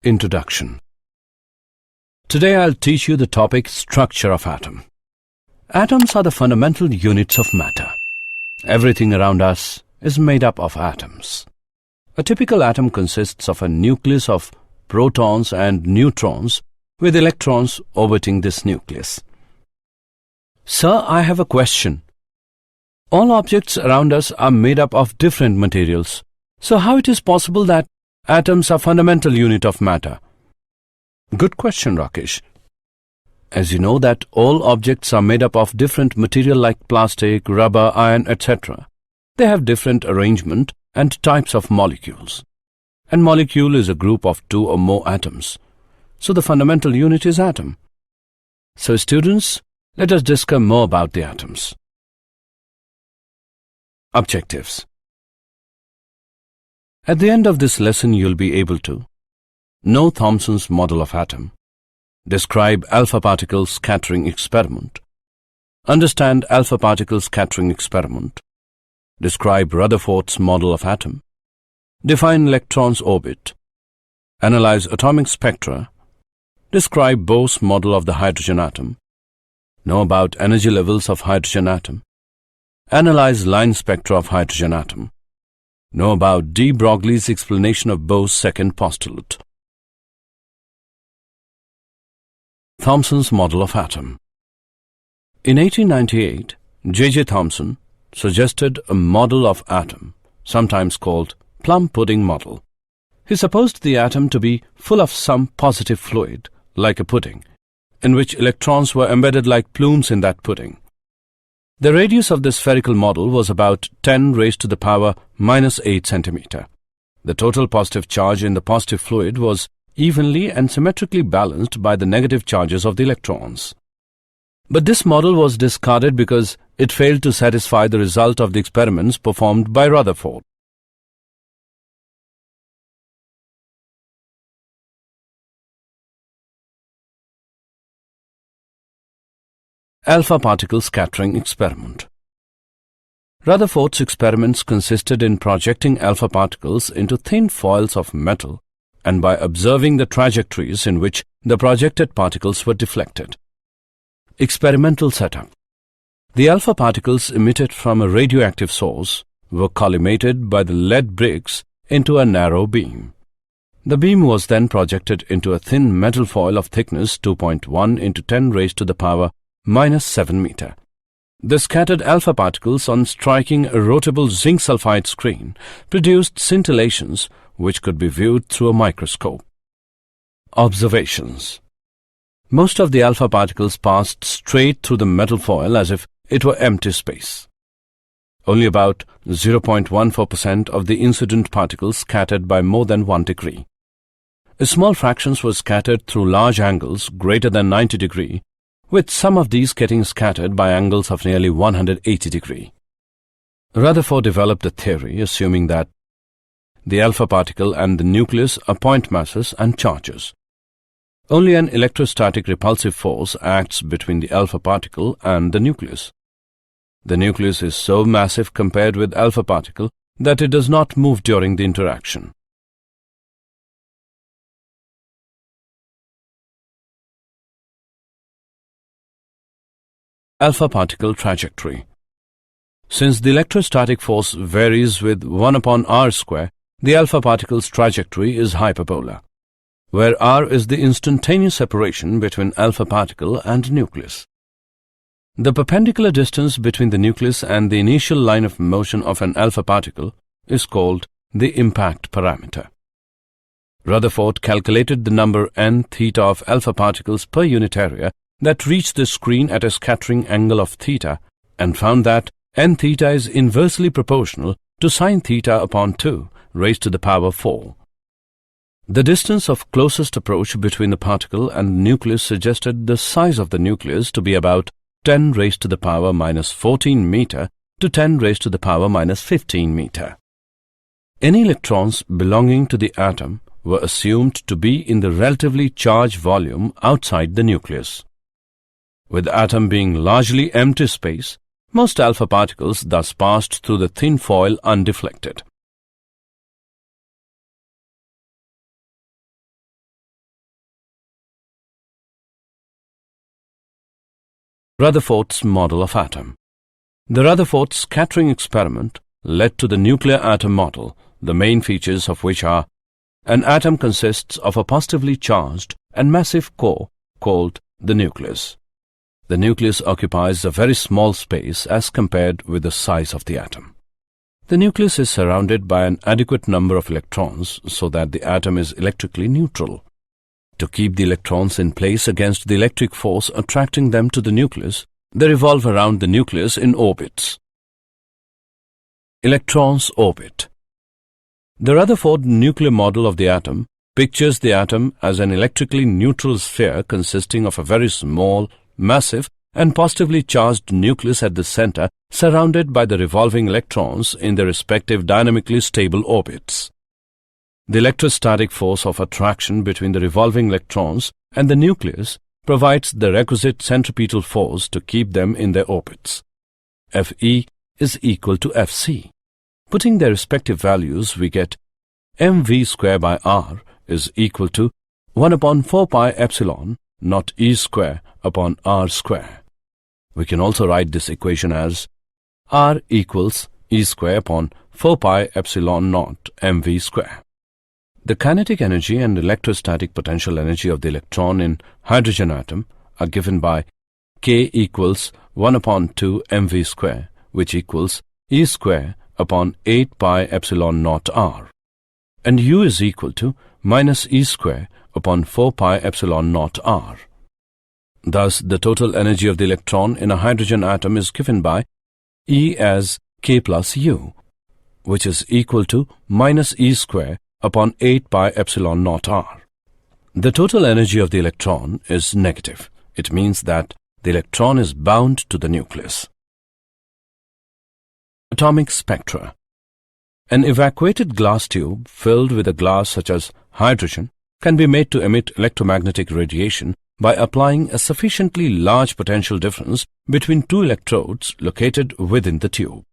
Introduction. Today I'll teach you the topic structure of atom. Atoms are the fundamental units of matter. Everything around us is made up of atoms. A typical atom consists of a nucleus of protons and neutrons with electrons orbiting this nucleus. Sir, I have a question. All objects around us are made up of different materials. So how it is possible that atoms are fundamental unit of matter? Good question, Rakesh. As you know that all objects are made up of different material like plastic, rubber, iron, etc. They have different arrangement and types of molecules. And molecule is a group of two or more atoms. So the fundamental unit is atom. So students, let us discuss more about the atoms. Objectives. At the end of this lesson, you'll be able to know Thomson's model of atom, describe alpha particle scattering experiment, understand alpha particle scattering experiment, describe Rutherford's model of atom, define electron's orbit, analyze atomic spectra, describe Bohr's model of the hydrogen atom, know about energy levels of hydrogen atom, analyze line spectra of hydrogen atom, know about de Broglie's explanation of Bohr's second postulate. Thomson's model of atom. In 1898, J.J. Thomson suggested a model of atom, sometimes called plum pudding model. He supposed the atom to be full of some positive fluid, like a pudding, in which electrons were embedded like plumes in that pudding. The radius of this spherical model was about 10 raised to the power minus 8 centimeter. The total positive charge in the positive fluid was evenly and symmetrically balanced by the negative charges of the electrons. But this model was discarded because it failed to satisfy the result of the experiments performed by Rutherford. Alpha particle scattering experiment. Rutherford's experiments consisted in projecting alpha particles into thin foils of metal and by observing the trajectories in which the projected particles were deflected. Experimental setup. The alpha particles emitted from a radioactive source were collimated by the lead bricks into a narrow beam. The beam was then projected into a thin metal foil of thickness 2.1 into 10 raised to the power minus 7 meter. The scattered alpha particles on striking a rotable zinc sulfide screen produced scintillations which could be viewed through a microscope. Observations. Most of the alpha particles passed straight through the metal foil as if it were empty space. Only about 0.14% of the incident particles scattered by more than 1 degree. A small fractions were scattered through large angles greater than 90 degree, with some of these getting scattered by angles of nearly 180 degree. Rutherford developed a theory assuming that the alpha particle and the nucleus are point masses and charges. Only an electrostatic repulsive force acts between the alpha particle and the nucleus. The nucleus is so massive compared with alpha particle that it does not move during the interaction. Alpha particle trajectory. Since the electrostatic force varies with 1 upon r square, the alpha particle's trajectory is hyperbola, where r is the instantaneous separation between alpha particle and nucleus. The perpendicular distance between the nucleus and the initial line of motion of an alpha particle is called the impact parameter. Rutherford calculated the number n theta of alpha particles per unit area that reach the screen at a scattering angle of theta and found that n theta is inversely proportional to sin theta upon 2 raised to the power 4. The distance of closest approach between the particle and the nucleus suggested the size of the nucleus to be about 10 raised to the power minus 14 meter to 10 raised to the power minus 15 meter. Any electrons belonging to the atom were assumed to be in the relatively charged volume outside the nucleus. With the atom being largely empty space, most alpha particles thus passed through the thin foil undeflected. Rutherford's model of atom. The Rutherford scattering experiment led to the nuclear atom model, the main features of which are: an atom consists of a positively charged and massive core called the nucleus. The nucleus occupies a very small space as compared with the size of the atom. The nucleus is surrounded by an adequate number of electrons so that the atom is electrically neutral. To keep the electrons in place against the electric force attracting them to the nucleus, they revolve around the nucleus in orbits. Electrons orbit. The Rutherford nuclear model of the atom pictures the atom as an electrically neutral sphere consisting of a very small, massive, and positively charged nucleus at the center, surrounded by the revolving electrons in their respective dynamically stable orbits. The electrostatic force of attraction between the revolving electrons and the nucleus provides the requisite centripetal force to keep them in their orbits. Fe is equal to Fc. Putting their respective values, we get mv square by r is equal to 1 upon 4 pi epsilon naught E square upon r square. We can also write this equation as r equals E square upon 4 pi epsilon naught mv square. The kinetic energy and electrostatic potential energy of the electron in hydrogen atom are given by K equals 1 upon 2 mv square, which equals E square upon 8 pi epsilon naught r, and U is equal to minus E square upon 4 pi epsilon naught r. Thus, the total energy of the electron in a hydrogen atom is given by E as K plus U, which is equal to minus E square upon 8 pi epsilon naught r. The total energy of the electron is negative. It means that the electron is bound to the nucleus. Atomic spectra. An evacuated glass tube filled with a glass such as hydrogen can be made to emit electromagnetic radiation by applying a sufficiently large potential difference between two electrodes located within the tube.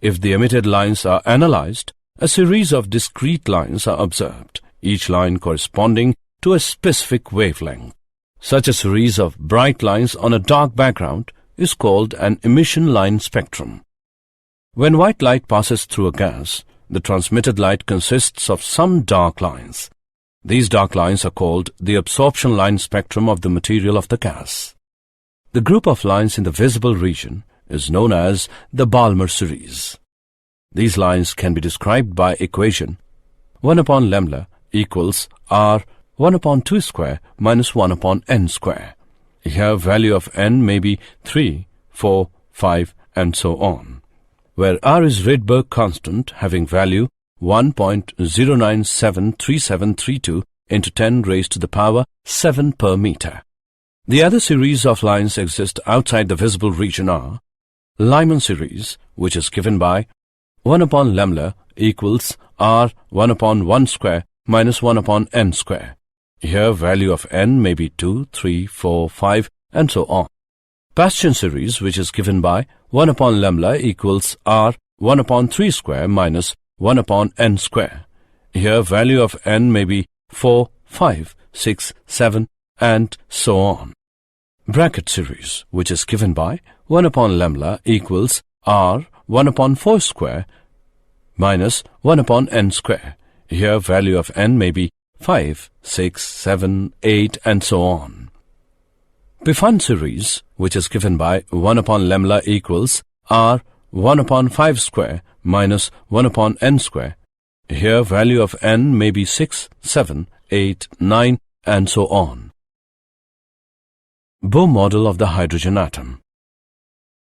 If the emitted lines are analyzed, a series of discrete lines are observed, each line corresponding to a specific wavelength. Such a series of bright lines on a dark background is called an emission line spectrum. When white light passes through a gas, the transmitted light consists of some dark lines. These dark lines are called the absorption line spectrum of the material of the gas. The group of lines in the visible region is known as the Balmer series. These lines can be described by equation 1 upon lambda equals r 1 upon 2 square minus 1 upon n square. Here value of n may be 3, 4, 5 and so on, where r is Rydberg constant having value 1.0973732 into 10 raised to the power 7 per meter. The other series of lines exist outside the visible region are Lyman series, which is given by 1 upon lambda equals r 1 upon 1 square minus 1 upon n square. Here value of n may be 2, 3, 4, 5 and so on. Bastian series, which is given by 1 upon lambda equals r 1 upon 3 square minus 1 upon n square. Here value of n may be 4, 5, 6, 7 and so on. Bracket series, which is given by 1 upon lambda equals r 1 upon 4 square minus 1 upon n square. Here value of n may be 5, 6, 7, 8 and so on. Pfund series, which is given by 1 upon lambda equals r 1 upon 5 square minus 1 upon n square. Here value of n may be 6, 7, 8, 9 and so on. Bohr model of the hydrogen atom.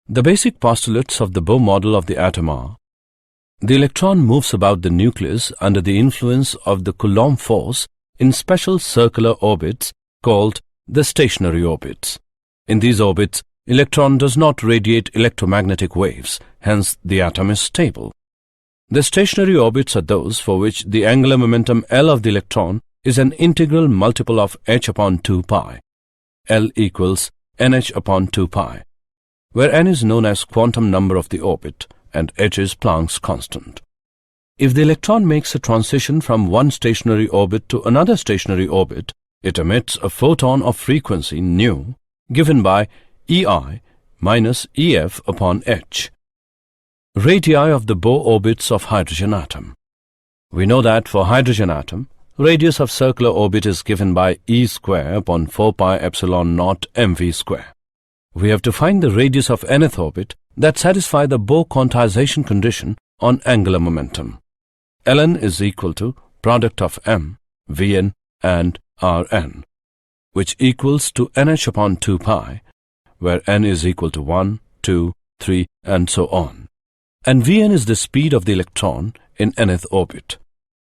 The basic postulates of the Bohr model of the atom are: the electron moves about the nucleus under the influence of the Coulomb force in special circular orbits called the stationary orbits. In these orbits, electron does not radiate electromagnetic waves, hence the atom is stable. The stationary orbits are those for which the angular momentum L of the electron is an integral multiple of h upon 2 pi. L equals nh upon 2 pi, where n is known as quantum number of the orbit and h is Planck's constant. If the electron makes a transition from one stationary orbit to another stationary orbit, it emits a photon of frequency nu, given by EI minus EF upon h. Radii of the Bohr orbits of hydrogen atom. We know that for hydrogen atom, radius of circular orbit is given by E square upon 4 pi epsilon naught mv square. We have to find the radius of nth orbit that satisfy the Bohr quantization condition on angular momentum. Ln is equal to product of m, Vn and Rn, which equals to nh upon 2 pi, where n is equal to 1, 2, 3 and so on. And Vn is the speed of the electron in nth orbit.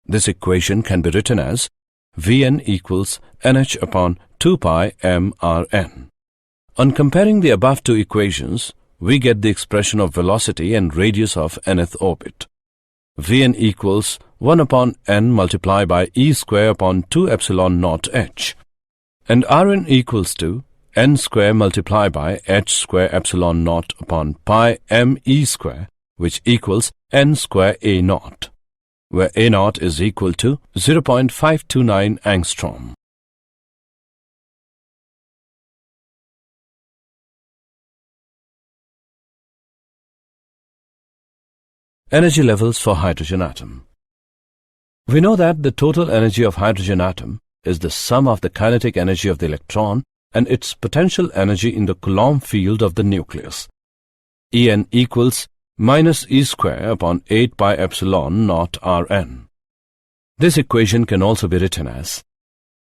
This equation can be written as Vn equals nh upon 2 pi mRn. On comparing the above two equations, we get the expression of velocity and radius of nth orbit. Vn equals 1 upon n multiplied by E square upon 2 epsilon naught h, and Rn equals to n square multiplied by h square epsilon naught upon pi m E square, which equals n square A naught, where A naught is equal to 0.529 angstrom. Energy levels for hydrogen atom. We know that the total energy of hydrogen atom is the sum of the kinetic energy of the electron and its potential energy in the Coulomb field of the nucleus. En equals minus E square upon 8 pi epsilon naught Rn. This equation can also be written as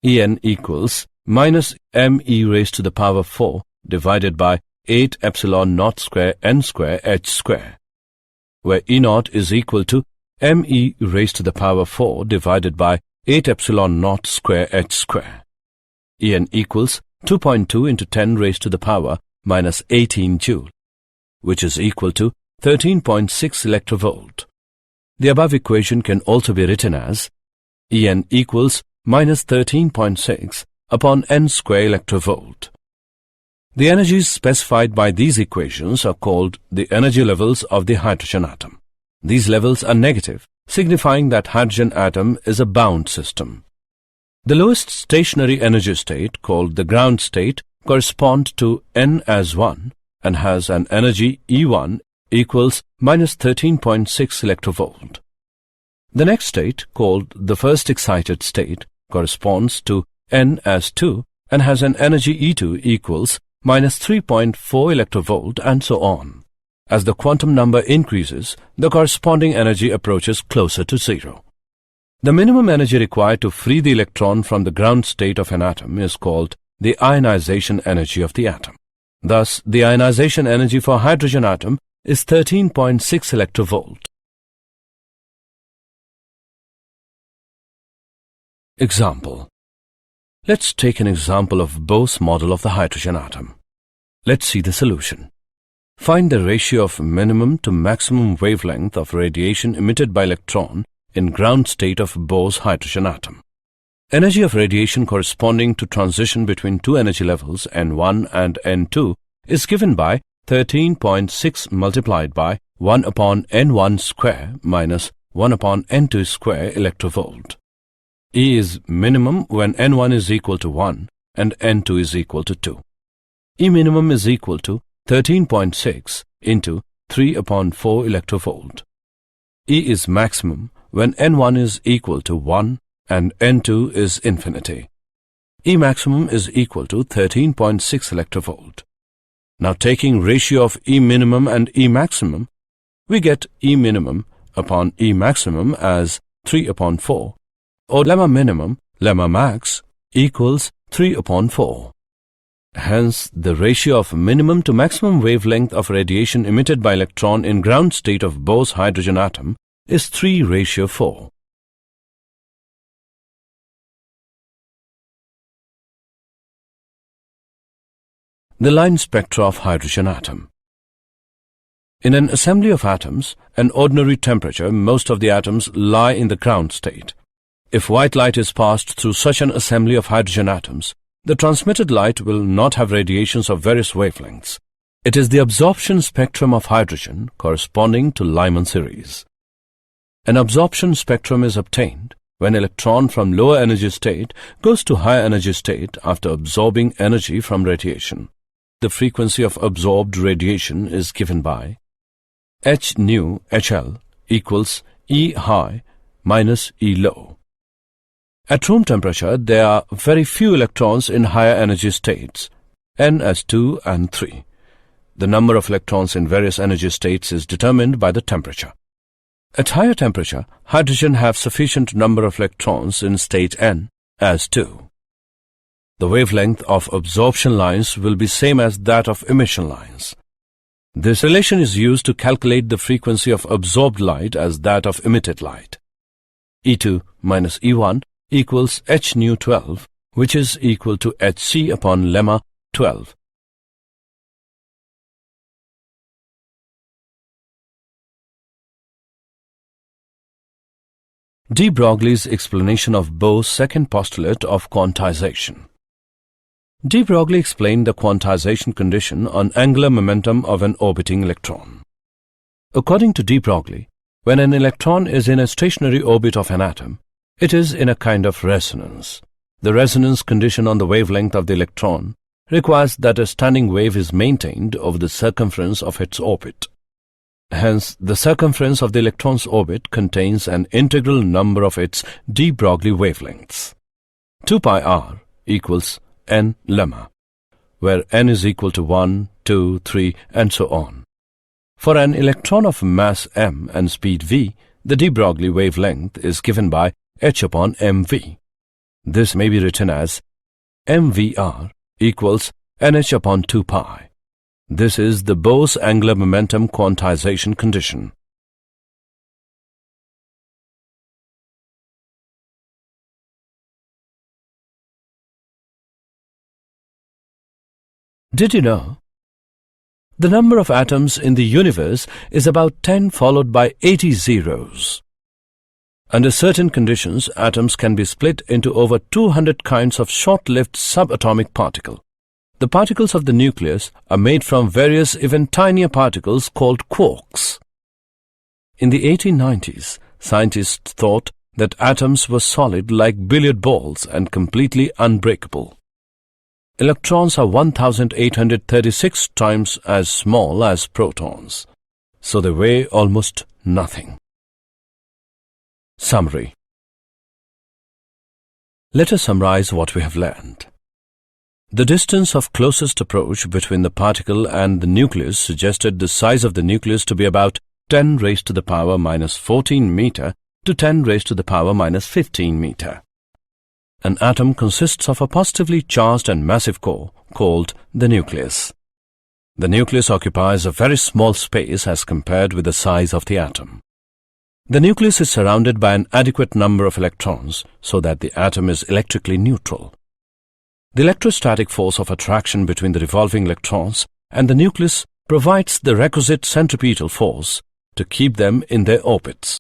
En equals minus me raised to the power 4 divided by 8 epsilon naught square n square h square, where E naught is equal to me raised to the power 4 divided by 8 epsilon naught square h square. En equals 2.2 into 10 raised to the power minus 18 joule, which is equal to 13.6 electrovolt. The above equation can also be written as En equals minus 13.6 upon n square electrovolt. The energies specified by these equations are called the energy levels of the hydrogen atom. These levels are negative, signifying that hydrogen atom is a bound system. The lowest stationary energy state, called the ground state, corresponds to n as 1 and has an energy E1 equals minus 13.6 electrovolt. The next state, called the first excited state, corresponds to n as 2 and has an energy E2 equals minus 3.4 electrovolt and so on. As the quantum number increases, the corresponding energy approaches closer to zero. The minimum energy required to free the electron from the ground state of an atom is called the ionization energy of the atom. Thus, the ionization energy for hydrogen atom is 13.6 electrovolt. Example. Let's take an example of Bohr's model of the hydrogen atom. Let's see the solution. Find the ratio of minimum to maximum wavelength of radiation emitted by electron in ground state of Bohr's hydrogen atom. Energy of radiation corresponding to transition between two energy levels N1 and N2 is given by 13.6 multiplied by 1 upon N1 square minus 1 upon N2 square electrovolt. E is minimum when N1 is equal to 1 and N2 is equal to 2. E minimum is equal to 13.6 into 3 upon 4 electrovolt. E is maximum when N1 is equal to 1 and N2 is infinity. E maximum is equal to 13.6 electrovolt. Now taking ratio of E minimum and E maximum, we get E minimum upon E maximum as 3 upon 4, or lemma minimum, lemma max equals 3 upon 4. Hence, the ratio of minimum to maximum wavelength of radiation emitted by electron in ground state of Bohr's hydrogen atom is 3:4. The line spectra of hydrogen atom. In an assembly of atoms, an ordinary temperature, most of the atoms lie in the ground state. If white light is passed through such an assembly of hydrogen atoms, the transmitted light will not have radiations of various wavelengths. It is the absorption spectrum of hydrogen corresponding to Lyman series. An absorption spectrum is obtained when electron from lower energy state goes to higher energy state after absorbing energy from radiation. The frequency of absorbed radiation is given by h nu HL equals E high minus E low. At room temperature, there are very few electrons in higher energy states, n as 2 and 3. The number of electrons in various energy states is determined by the temperature. At higher temperature, hydrogen have sufficient number of electrons in state n as 2. The wavelength of absorption lines will be same as that of emission lines. This relation is used to calculate the frequency of absorbed light as that of emitted light. E2 minus E1 equals h nu 12, which is equal to hc upon lemma 12. de Broglie's explanation of Bohr's second postulate of quantization. De Broglie explained the quantization condition on angular momentum of an orbiting electron. According to de Broglie, when an electron is in a stationary orbit of an atom, it is in a kind of resonance. The resonance condition on the wavelength of the electron requires that a standing wave is maintained over the circumference of its orbit. Hence, the circumference of the electron's orbit contains an integral number of its de Broglie wavelengths. 2 pi r equals n lemma, where n is equal to 1, 2, 3, and so on. For an electron of mass m and speed v, the de Broglie wavelength is given by h upon mv. This may be written as mvr equals nh upon 2 pi. This is the Bohr's angular momentum quantization condition. Did you know? The number of atoms in the universe is about 10 followed by 80 zeros. Under certain conditions, atoms can be split into over 200 kinds of short-lived subatomic particles. The particles of the nucleus are made from various even tinier particles called quarks. In the 1890s, scientists thought that atoms were solid like billiard balls and completely unbreakable. Electrons are 1,836 times as small as protons, so they weigh almost nothing. Summary. Let us summarize what we have learned. The distance of closest approach between the particle and the nucleus suggested the size of the nucleus to be about 10 raised to the power minus 14 meter to 10 raised to the power minus 15 meter. An atom consists of a positively charged and massive core called the nucleus. The nucleus occupies a very small space as compared with the size of the atom. The nucleus is surrounded by an adequate number of electrons so that the atom is electrically neutral. The electrostatic force of attraction between the revolving electrons and the nucleus provides the requisite centripetal force to keep them in their orbits.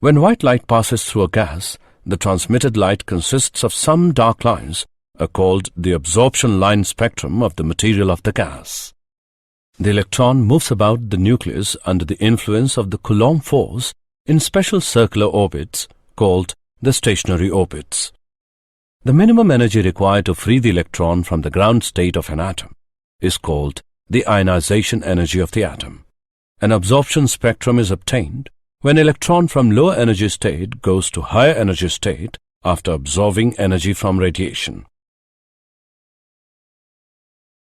When white light passes through a gas, the transmitted light consists of some dark lines called the absorption line spectrum of the material of the gas. The electron moves about the nucleus under the influence of the Coulomb force in special circular orbits called the stationary orbits. The minimum energy required to free the electron from the ground state of an atom is called the ionization energy of the atom. An absorption spectrum is obtained when electron from lower energy state goes to higher energy state after absorbing energy from radiation.